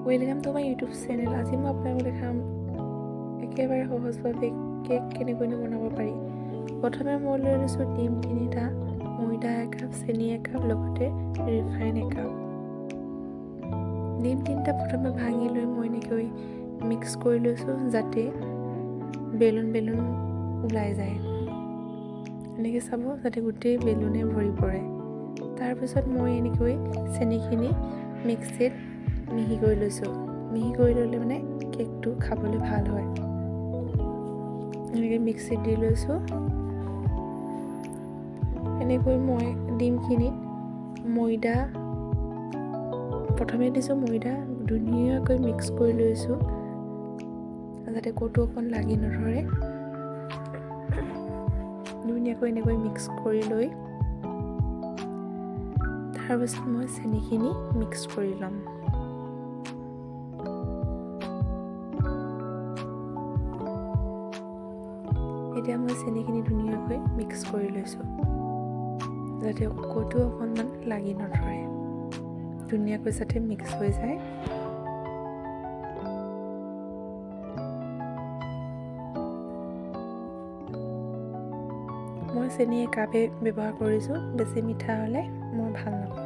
Welcome to my YouTube channel. আজি মই আপোনালোকক দেখাম একেবাৰে সহজভাৱে কেক কেনেকৈনো বনাব পাৰি। প্ৰথমে মই লৈ লৈছোঁ ডিম 3টা, ময়দা 1 কাপ, চেনি 1 কাপ, লগতে ৰিফাইন 1 কাপ। ডিম 3টা প্ৰথমে ভাঙি লৈ মই এনেকৈ মিক্স কৰি লৈছোঁ যাতে বেলুন ওলাই যায়। এনেকৈ চাব যাতে গোটেই বেলুনে ভৰি পৰে। তাৰপিছত মই এনেকৈ চেনিখিনি মিক্সিত মিহি কৰি লৈছোঁ। মিহি কৰি ল'লে মানে কেকটো খাবলৈ ভাল হয়। এনেকৈ মিক্সিত দি লৈছোঁ। এনেকৈ মই ডিমখিনিত ময়দা প্ৰথমে দিছোঁ, ময়দা ধুনীয়াকৈ মিক্স কৰি লৈছোঁ যাতে ক'তো অকণ লাগি নধৰে। ধুনীয়াকৈ এনেকৈ মিক্স কৰি লৈ তাৰপিছত মই চেনিখিনি মিক্স কৰি ল'ম। এতিয়া মই চেনিখিনি ধুনীয়াকৈ মিক্স কৰি লৈছোঁ যাতে ক'তো অকণমান লাগি নধৰে, ধুনীয়াকৈ যাতে মিক্স হৈ যায়। মই চেনি 1 কাপে ব্যৱহাৰ কৰিছোঁ, বেছি মিঠা হ'লে মই ভাল নাপাওঁ।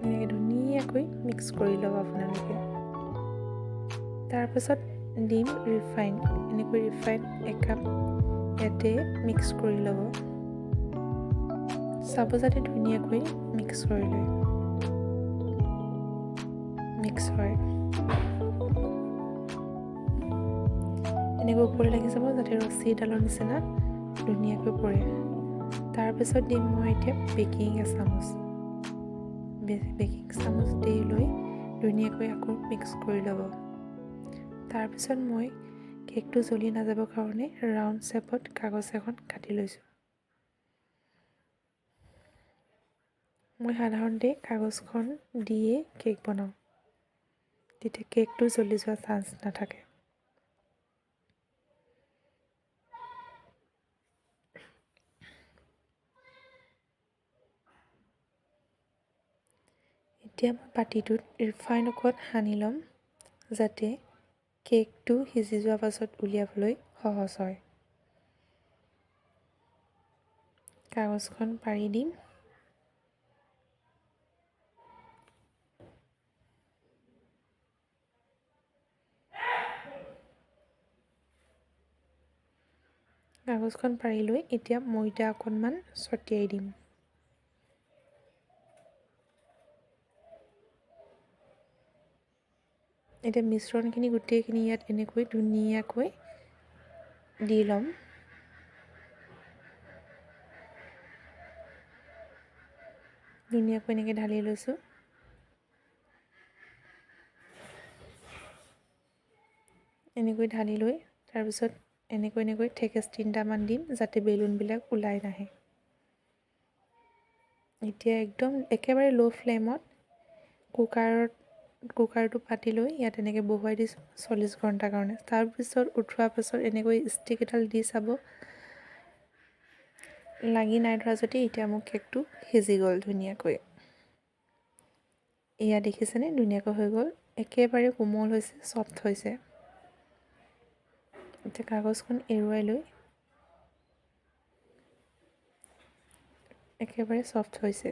এনেকৈ ধুনীয়াকৈ মিক্স কৰি ল'ব আপোনালোকে। তাৰপাছত ডিম ৰিফাইন, এনেকৈ ৰিফাইন 1 কাপ ইয়াতে মিক্স কৰি ল'ব। চাব যাতে ধুনীয়াকৈ মিক্স কৰি লয়, মিক্স হয়। এনেকৈ ওপৰলৈ লাগি যাব যাতে ৰছী এডালৰ নিচিনা ধুনীয়াকৈ পৰে। তাৰপিছত দিম মই এতিয়া বেকিং চামুচ দি লৈ ধুনীয়াকৈ আকৌ মিক্স কৰি ল'ব। তাৰপিছত মই কেকটো জ্বলি নাযাবৰ কাৰণে ৰাউণ্ড শ্বেপত কাগজ এখন কাটি লৈছোঁ। মই সাধাৰণতে কাগজখন দিয়ে কেক বনাওঁ, তেতিয়া কেকটো জ্বলি যোৱাৰ চান্স নাথাকে। এতিয়া মই পাতিটোত ৰিফাইন অকণ সানি ল'ম যাতে কেকটো সিজি যোৱাৰ পাছত উলিয়াবলৈ সহজ হয়। কাগজখন পাৰি দিম। কাগজখন পাৰি লৈ এতিয়া ময়দা অকণমান ছটিয়াই দিম। এতিয়া মিশ্ৰণখিনি গোটেইখিনি ইয়াত এনেকৈ ধুনীয়াকৈ দি ল'ম। ধুনীয়াকৈ এনেকৈ ঢালি লৈছোঁ। এনেকৈ ঢালি লৈ তাৰপিছত এনেকৈ থেকেচ 3টামান দিম যাতে বেলুনবিলাক ওলাই নাহে। এতিয়া একদম একেবাৰে ল' ফ্লেমত কুকাৰটো পাতি লৈ ইয়াত এনেকৈ বহুৱাই দিছোঁ 40 ঘণ্টাৰ কাৰণে। তাৰপিছত উঠোৱাৰ পাছত এনেকৈ ষ্টিক এডাল দি চাব, লাগি নাই ধৰা যদি এতিয়া মোৰ কেকটো সিজি গ'ল ধুনীয়াকৈ। এয়া দেখিছেনে, ধুনীয়াকৈ হৈ গ'ল, একেবাৰে কোমল হৈছে, ছফ্ট হৈছে। এতিয়া কাগজখন এৰুৱাই লৈ একেবাৰে ছফ্ট হৈছে।